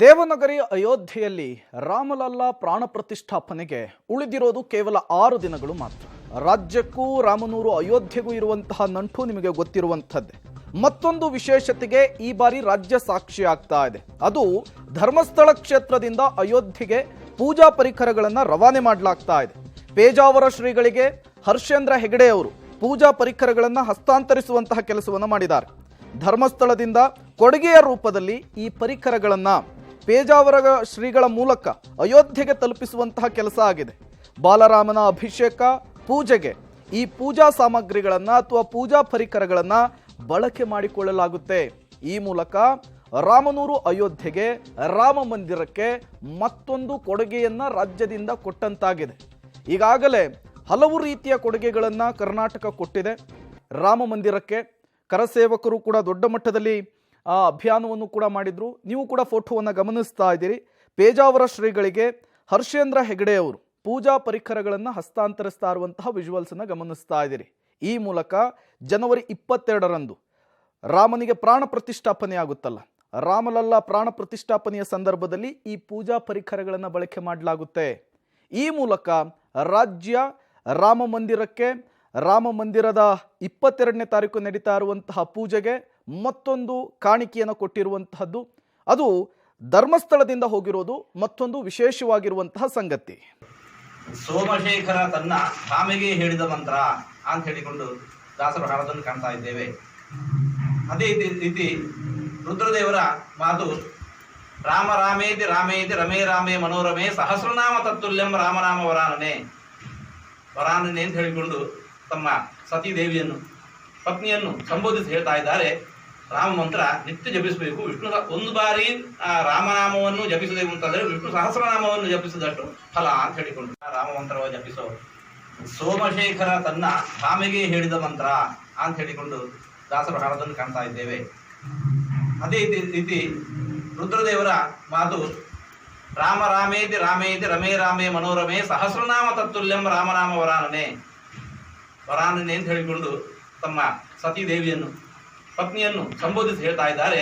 ದೇವನಗರಿ ಅಯೋಧ್ಯೆಯಲ್ಲಿ ರಾಮಲಲ್ಲಾ ಪ್ರಾಣ ಪ್ರತಿಷ್ಠಾಪನೆಗೆ ಉಳಿದಿರೋದು ಕೇವಲ 6 ದಿನಗಳು ಮಾತ್ರ. ರಾಜ್ಯಕ್ಕೂ ರಾಮನೂರು ಅಯೋಧ್ಯೆಗೂ ಇರುವಂತಹ ನಂಟು ನಿಮಗೆ ಗೊತ್ತಿರುವಂಥದ್ದೇ. ಮತ್ತೊಂದು ವಿಶೇಷತೆಗೆ ಈ ಬಾರಿ ರಾಜ್ಯ ಸಾಕ್ಷಿ ಆಗ್ತಾ ಇದೆ. ಅದು ಧರ್ಮಸ್ಥಳ ಕ್ಷೇತ್ರದಿಂದ ಅಯೋಧ್ಯೆಗೆ ಪೂಜಾ ಪರಿಕರಗಳನ್ನು ರವಾನೆ ಮಾಡಲಾಗ್ತಾ ಇದೆ. ಪೇಜಾವರ ಶ್ರೀಗಳಿಗೆ ಹರ್ಷೇಂದ್ರ ಹೆಗಡೆ ಅವರು ಪೂಜಾ ಪರಿಕರಗಳನ್ನು ಹಸ್ತಾಂತರಿಸುವಂತಹ ಕೆಲಸವನ್ನು ಮಾಡಿದ್ದಾರೆ. ಧರ್ಮಸ್ಥಳದಿಂದ ಕೊಡುಗೆಯ ರೂಪದಲ್ಲಿ ಈ ಪರಿಕರಗಳನ್ನು ಪೇಜಾವರ ಶ್ರೀಗಳ ಮೂಲಕ ಅಯೋಧ್ಯೆಗೆ ತಲುಪಿಸುವಂತಹ ಕೆಲಸ ಆಗಿದೆ. ಬಾಲರಾಮನ ಅಭಿಷೇಕ ಪೂಜೆಗೆ ಈ ಪೂಜಾ ಸಾಮಗ್ರಿಗಳನ್ನು ಅಥವಾ ಪೂಜಾ ಪರಿಕರಗಳನ್ನು ಬಳಕೆ ಮಾಡಿಕೊಳ್ಳಲಾಗುತ್ತೆ. ಈ ಮೂಲಕ ರಾಮನೂರು ಅಯೋಧ್ಯೆಗೆ, ರಾಮ ಮಂದಿರಕ್ಕೆ ಮತ್ತೊಂದು ಕೊಡುಗೆಯನ್ನು ರಾಜ್ಯದಿಂದ ಕೊಟ್ಟಂತಾಗಿದೆ. ಈಗಾಗಲೇ ಹಲವು ರೀತಿಯ ಕೊಡುಗೆಗಳನ್ನು ಕರ್ನಾಟಕ ಕೊಟ್ಟಿದೆ ರಾಮ ಮಂದಿರಕ್ಕೆ. ಕರಸೇವಕರು ಕೂಡ ದೊಡ್ಡ ಮಟ್ಟದಲ್ಲಿ ಅಭಿಯಾನವನ್ನು ಕೂಡ ಮಾಡಿದ್ರು. ನೀವು ಕೂಡ ಫೋಟೋವನ್ನು ಗಮನಿಸ್ತಾ ಇದ್ದೀರಿ. ಪೇಜಾವರ ಶ್ರೀಗಳಿಗೆ ಹರ್ಷೇಂದ್ರ ಹೆಗಡೆ ಅವರು ಪೂಜಾ ಪರಿಕರಗಳನ್ನು ಹಸ್ತಾಂತರಿಸ್ತಾ ಇರುವಂತಹ ವಿಜುವಲ್ಸನ್ನು ಗಮನಿಸ್ತಾ ಇದ್ದೀರಿ. ಈ ಮೂಲಕ ಜನವರಿ 22ರಂದು ರಾಮನಿಗೆ ಪ್ರಾಣ ಪ್ರತಿಷ್ಠಾಪನೆ ಆಗುತ್ತಲ್ಲ, ರಾಮಲಲ್ಲಾ ಪ್ರಾಣ ಪ್ರತಿಷ್ಠಾಪನೆಯ ಸಂದರ್ಭದಲ್ಲಿ ಈ ಪೂಜಾ ಪರಿಕರಗಳನ್ನು ಬಳಕೆ ಮಾಡಲಾಗುತ್ತೆ. ಈ ಮೂಲಕ ರಾಜ್ಯ ರಾಮ ಮಂದಿರಕ್ಕೆ, ರಾಮ ಮಂದಿರದ 22ನೇ ತಾರೀಕು ನಡೀತಾ ಇರುವಂತಹ ಪೂಜೆಗೆ ಮತ್ತೊಂದು ಕಾಣಿಕೆಯನ್ನು ಕೊಟ್ಟಿರುವಂತಹದ್ದು. ಅದು ಧರ್ಮಸ್ಥಳದಿಂದ ಹೋಗಿರೋದು ಮತ್ತೊಂದು ವಿಶೇಷವಾಗಿರುವಂತಹ ಸಂಗತಿ. ಸೋಮಶೇಖರ ತನ್ನ ಭಾಮೆಗೆ ಹೇಳಿದ ಮಂತ್ರ ಅಂತ ಹೇಳಿಕೊಂಡು ದಾಸರು ಹಾಡೋದನ್ನು ಕಾಣ್ತಾ ಇದ್ದೇವೆ. ಅದೇ ರೀತಿ ರುದ್ರದೇವರ ಮಾತು, ರಾಮ ರಾಮೇತಿ ರಾಮೇತಿ ರಮೇ ರಾಮೇ ಮನೋರಮೆ ಸಹಸ್ರನಾಮ ತತ್ತುಲ್ಯಂ ರಾಮನಾಮ ವರಾನನೆ ವರಾನನೆ ಅಂತ ಹೇಳಿಕೊಂಡು ತಮ್ಮ ಸತೀದೇವಿಯನ್ನು, ಪತ್ನಿಯನ್ನು ಸಂಬೋಧಿಸಿ ಹೇಳ್ತಾ ಇದ್ದಾರೆ. ರಾಮ ಮಂತ್ರ ನಿತ್ಯ ಜಪಿಸಬೇಕು. ವಿಷ್ಣು ಒಂದು ಬಾರಿ ರಾಮನಾಮವನ್ನು ಜಪಿಸಬೇಕು ಅಂತಂದ್ರೆ ವಿಷ್ಣು ಸಹಸ್ರನಾಮವನ್ನು ಜಪಿಸಿದಷ್ಟು ಫಲ ಅಂತ ಹೇಳಿಕೊಂಡು ರಾಮ ಮಂತ್ರವನ್ನು ಜಪಿಸೋ ಸೋಮಶೇಖರ ತನ್ನ ಭಾಮೆಗೆ ಹೇಳಿದ ಮಂತ್ರ ಅಂತ ಹೇಳಿಕೊಂಡು ದಾಸರು ಹಾಡೋದನ್ನು ಕಾಣ್ತಾ ಇದ್ದೇವೆ. ಅದೇ ರೀತಿ ರುದ್ರದೇವರ ಮಾತು, ರಾಮ ರಾಮೇತಿ ರಾಮೇತಿ ರಮೇ ರಾಮೇ ಮನೋರಮೆ ಸಹಸ್ರನಾಮ ತತ್ತುಲ್ಯಂ ರಾಮನಾಮ ವರಾನನೆ ವರಾನನೆ ಅಂತ ಹೇಳಿಕೊಂಡು ತಮ್ಮ ಸತೀದೇವಿಯನ್ನು, ಪತ್ನಿಯನ್ನು ಸಂಬೋಧಿಸಿ ಹೇಳ್ತಾ ಇದ್ದಾರೆ.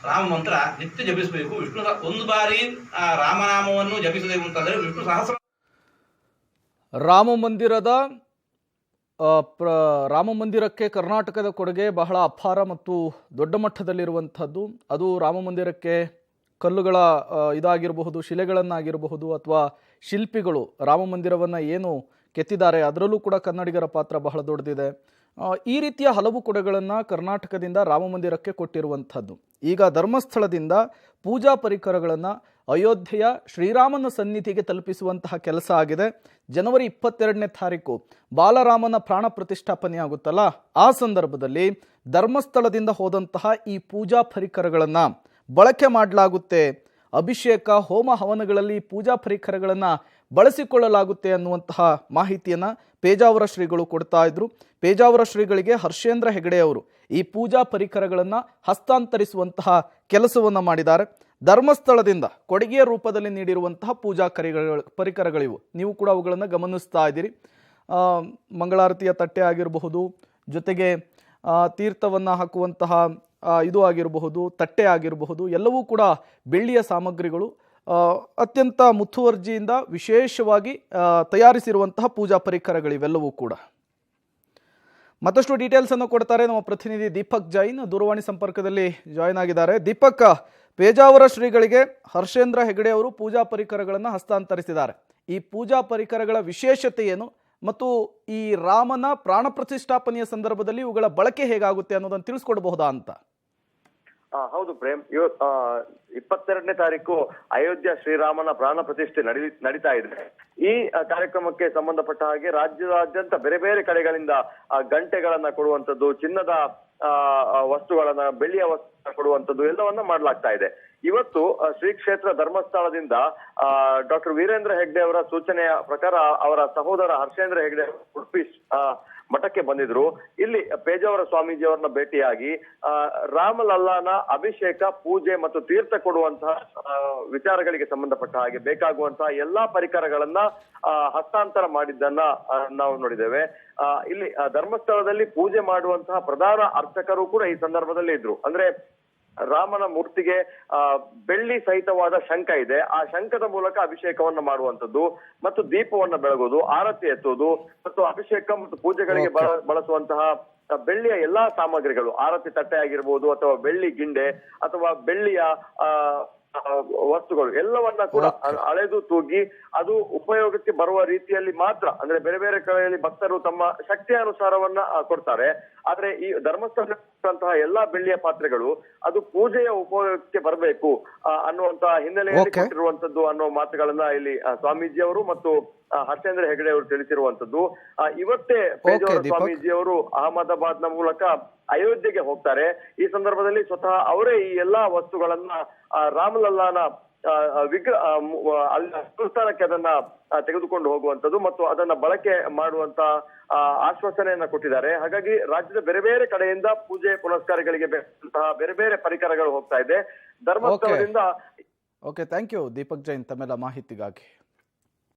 ರಾಮ ಮಂತ್ರ ನಿತ್ಯ ಜಪಿಸಬೇಕು. ವಿಷ್ಣು ಒಂದು ಬಾರಿ ರಾಮನಾಮವನ್ನು ಜಪಿಸಬೇಕು ಅಂತಂದ್ರೆ ವಿಷ್ಣು ಸಹಸ್ರ. ರಾಮ ಮಂದಿರಕ್ಕೆ ಕರ್ನಾಟಕದ ಕೊಡುಗೆ ಬಹಳ ಅಪಾರ ಮತ್ತು ದೊಡ್ಡ ಮಟ್ಟದಲ್ಲಿರುವಂಥದ್ದು. ಅದು ರಾಮ ಮಂದಿರಕ್ಕೆ ಕಲ್ಲುಗಳ ಇದಾಗಿರಬಹುದು, ಶಿಲೆಗಳನ್ನಾಗಿರಬಹುದು, ಅಥವಾ ಶಿಲ್ಪಿಗಳು ರಾಮ ಮಂದಿರವನ್ನು ಏನು ಕೆತ್ತಿದ್ದಾರೆ ಅದರಲ್ಲೂ ಕೂಡ ಕನ್ನಡಿಗರ ಪಾತ್ರ ಬಹಳ ದೊಡ್ಡದಿದೆ. ಈ ರೀತಿಯ ಹಲವು ಕೊಡುಗೆಗಳನ್ನು ಕರ್ನಾಟಕದಿಂದ ರಾಮ ಮಂದಿರಕ್ಕೆ ಕೊಟ್ಟಿರುವಂಥದ್ದು. ಈಗ ಧರ್ಮಸ್ಥಳದಿಂದ ಪೂಜಾ ಪರಿಕರಗಳನ್ನು ಅಯೋಧ್ಯೆಯ ಶ್ರೀರಾಮನ ಸನ್ನಿಧಿಗೆ ತಲುಪಿಸುವಂತಹ ಕೆಲಸ ಆಗಿದೆ. ಜನವರಿ 22ನೇ ತಾರೀಕು ಬಾಲರಾಮನ ಪ್ರಾಣ ಪ್ರತಿಷ್ಠಾಪನೆ ಆಗುತ್ತಲ್ಲ, ಆ ಸಂದರ್ಭದಲ್ಲಿ ಧರ್ಮಸ್ಥಳದಿಂದ ಹೋದಂತಹ ಈ ಪೂಜಾ ಪರಿಕರಗಳನ್ನು ಬಳಕೆ ಮಾಡಲಾಗುತ್ತೆ. ಅಭಿಷೇಕ, ಹೋಮ ಹವನಗಳಲ್ಲಿ ಪೂಜಾ ಪರಿಕರಗಳನ್ನು ಬಳಸಿಕೊಳ್ಳಲಾಗುತ್ತೆ ಅನ್ನುವಂತಹ ಮಾಹಿತಿಯನ್ನು ಪೇಜಾವರ ಶ್ರೀಗಳು ಕೊಡ್ತಾ ಇದ್ರು. ಪೇಜಾವರ ಶ್ರೀಗಳಿಗೆ ಹರ್ಷೇಂದ್ರ ಹೆಗಡೆ ಅವರು ಈ ಪೂಜಾ ಪರಿಕರಗಳನ್ನು ಹಸ್ತಾಂತರಿಸುವಂತಹ ಕೆಲಸವನ್ನು ಮಾಡಿದ್ದಾರೆ. ಧರ್ಮಸ್ಥಳದಿಂದ ಕೊಡುಗೆಯ ರೂಪದಲ್ಲಿ ನೀಡಿರುವಂತಹ ಪೂಜಾ ಪರಿಕರಗಳಿವು. ನೀವು ಕೂಡ ಅವುಗಳನ್ನು ಗಮನಿಸ್ತಾ ಇದ್ದೀರಿ. ಮಂಗಳಾರತಿಯ ತಟ್ಟೆ ಆಗಿರಬಹುದು, ಜೊತೆಗೆ ತೀರ್ಥವನ್ನು ಹಾಕುವಂತಹ ಇದು ಆಗಿರಬಹುದು, ತಟ್ಟೆ ಆಗಿರಬಹುದು, ಎಲ್ಲವೂ ಕೂಡ ಬೆಳ್ಳಿಯ ಸಾಮಗ್ರಿಗಳು. ಅತ್ಯಂತ ಮುತುವರ್ಜಿಯಿಂದ ವಿಶೇಷವಾಗಿ ತಯಾರಿಸಿರುವಂತಹ ಪೂಜಾ ಪರಿಕರಗಳಿವೆಲ್ಲವೂ ಕೂಡ. ಮತ್ತಷ್ಟು ಡೀಟೇಲ್ಸ್ ಅನ್ನು ಕೊಡ್ತಾರೆ ನಮ್ಮ ಪ್ರತಿನಿಧಿ ದೀಪಕ್ ಜೈನ್, ದೂರವಾಣಿ ಸಂಪರ್ಕದಲ್ಲಿ ಜಾಯಿನ್ ಆಗಿದ್ದಾರೆ. ದೀಪಕ್, ಪೇಜಾವರ ಶ್ರೀಗಳಿಗೆ ಹರ್ಷೇಂದ್ರ ಹೆಗಡೆ ಅವರು ಪೂಜಾ ಪರಿಕರಗಳನ್ನು ಹಸ್ತಾಂತರಿಸಿದ್ದಾರೆ. ಈ ಪೂಜಾ ಪರಿಕರಗಳ ವಿಶೇಷತೆ ಏನು ಮತ್ತು ಈ ರಾಮನ ಪ್ರಾಣ ಪ್ರತಿಷ್ಠಾಪನೆಯ ಸಂದರ್ಭದಲ್ಲಿ ಇವುಗಳ ಬಳಕೆ ಹೇಗಾಗುತ್ತೆ ಅನ್ನೋದನ್ನು ತಿಳಿಸ್ಕೊಡ್ಬಹುದಾ ಅಂತ? ಹೌದು ಪ್ರೇಮ್, 22ನೇ ತಾರೀಕು ಅಯೋಧ್ಯ ಶ್ರೀರಾಮನ ಪ್ರಾಣ ಪ್ರತಿಷ್ಠೆ ನಡೀತಾ ಇದೆ. ಈ ಕಾರ್ಯಕ್ರಮಕ್ಕೆ ಸಂಬಂಧಪಟ್ಟ ಹಾಗೆ ರಾಜ್ಯದಾದ್ಯಂತ ಬೇರೆ ಬೇರೆ ಕಡೆಗಳಿಂದ ಗಂಟೆಗಳನ್ನ ಕೊಡುವಂತದ್ದು, ಚಿನ್ನದ ವಸ್ತುಗಳನ್ನ, ಬೆಳ್ಳಿಯ ವಸ್ತು ಕೊಡುವಂತದ್ದು ಎಲ್ಲವನ್ನ ಮಾಡಲಾಗ್ತಾ ಇದೆ. ಇವತ್ತು ಶ್ರೀ ಕ್ಷೇತ್ರ ಧರ್ಮಸ್ಥಳದಿಂದ ಡಾಕ್ಟರ್ ವೀರೇಂದ್ರ ಹೆಗ್ಡೆ ಅವರ ಸೂಚನೆಯ ಪ್ರಕಾರ ಅವರ ಸಹೋದರ ಹರ್ಷೇಂದ್ರ ಹೆಗ್ಡೆ ಉಡುಪಿ ಮಠಕ್ಕೆ ಬಂದಿದ್ರು. ಇಲ್ಲಿ ಪೇಜಾವರ ಸ್ವಾಮೀಜಿಯವರನ್ನ ಭೇಟಿಯಾಗಿ ರಾಮಲಲ್ಲಾನ ಅಭಿಷೇಕ, ಪೂಜೆ ಮತ್ತು ತೀರ್ಥ ಕೊಡುವಂತಹ ವಿಚಾರಗಳಿಗೆ ಸಂಬಂಧಪಟ್ಟ ಹಾಗೆ ಬೇಕಾಗುವಂತಹ ಎಲ್ಲಾ ಪರಿಕರಗಳನ್ನ ಹಸ್ತಾಂತರ ಮಾಡಿದ್ದನ್ನ ನಾವು ನೋಡಿದ್ದೇವೆ. ಇಲ್ಲಿ ಧರ್ಮಸ್ಥಳದಲ್ಲಿ ಪೂಜೆ ಮಾಡುವಂತಹ ಪ್ರಧಾನ ಅರ್ಚಕರು ಕೂಡ ಈ ಸಂದರ್ಭದಲ್ಲಿ ಇದ್ರು. ಅಂದ್ರೆ ರಾಮನ ಮೂರ್ತಿಗೆ ಬೆಳ್ಳಿ ಸಹಿತವಾದ ಶಂಖ ಇದೆ. ಆ ಶಂಖದ ಮೂಲಕ ಅಭಿಷೇಕವನ್ನ ಮಾಡುವಂತದ್ದು ಮತ್ತು ದೀಪವನ್ನ ಬೆಳಗೋದು, ಆರತಿ ಎತ್ತುವುದು ಮತ್ತು ಅಭಿಷೇಕ ಮತ್ತು ಪೂಜೆಗಳಿಗೆ ಬಳಸುವಂತಹ ಬೆಳ್ಳಿಯ ಎಲ್ಲಾ ಸಾಮಗ್ರಿಗಳು, ಆರತಿ ತಟ್ಟೆ ಆಗಿರ್ಬೋದು ಅಥವಾ ಬೆಳ್ಳಿ ಗಿಂಡೆ ಅಥವಾ ಬೆಳ್ಳಿಯ ವಸ್ತುಗಳು ಎಲ್ಲವನ್ನ ಕೂಡ ಅಳೆದು ತೂಗಿ ಅದು ಉಪಯೋಗಕ್ಕೆ ಬರುವ ರೀತಿಯಲ್ಲಿ ಮಾತ್ರ, ಅಂದ್ರೆ ಬೇರೆ ಬೇರೆ ಕಡೆಯಲ್ಲಿ ಭಕ್ತರು ತಮ್ಮ ಶಕ್ತಿಯ ಅನುಸಾರವನ್ನ ಕೊಡ್ತಾರೆ. ಆದ್ರೆ ಈ ಧರ್ಮಸ್ಥಳಂತಹ ಎಲ್ಲಾ ಬೆಳ್ಳಿಯ ಪಾತ್ರೆಗಳು ಅದು ಪೂಜೆಯ ಉಪಯೋಗಕ್ಕೆ ಬರಬೇಕು ಅನ್ನುವಂತಹ ಹಿನ್ನೆಲೆಯಲ್ಲಿ ಕೊಟ್ಟಿರುವಂತದ್ದು ಅನ್ನೋ ಮಾತುಗಳನ್ನ ಇಲ್ಲಿ ಸ್ವಾಮೀಜಿ ಅವರು ಮತ್ತು ಹರ್ಷೇಂದ್ರ ಹೆಗಡೆ ಅವರು ತಿಳಿಸಿರುವಂತದ್ದು. ಇವತ್ತೇ ಪೇಜಾವರ ಸ್ವಾಮೀಜಿ ಅವರು ಅಹಮದಾಬಾದ್ ನ ಮೂಲಕ ಅಯೋಧ್ಯೆಗೆ ಹೋಗ್ತಾರೆ. ಈ ಸಂದರ್ಭದಲ್ಲಿ ಸ್ವತಃ ಅವರೇ ಈ ಎಲ್ಲಾ ವಸ್ತುಗಳನ್ನ ರಾಮಲಲ್ಲಾನ ಸ್ಥಾನಕ್ಕೆ ಅದನ್ನ ತೆಗೆದುಕೊಂಡು ಹೋಗುವಂತದ್ದು ಮತ್ತು ಅದನ್ನ ಬಳಕೆ ಮಾಡುವಂತ ಆಶ್ವಾಸನೆಯನ್ನ ಕೊಟ್ಟಿದ್ದಾರೆ. ಹಾಗಾಗಿ ರಾಜ್ಯದ ಬೇರೆ ಬೇರೆ ಕಡೆಯಿಂದ ಪೂಜೆ ಪುನಸ್ಕಾರಗಳಿಗೆ ಬೇಕಾದಂತಹ ಬೇರೆ ಬೇರೆ ಪರಿಕರಗಳು ಹೋಗ್ತಾ ಇದೆ ಧರ್ಮಸ್ಥಳದಿಂದ. Okay, thank you Deepak Jain ತಮ್ಮೆಲ್ಲ ಮಾಹಿತಿಗಾಗಿ.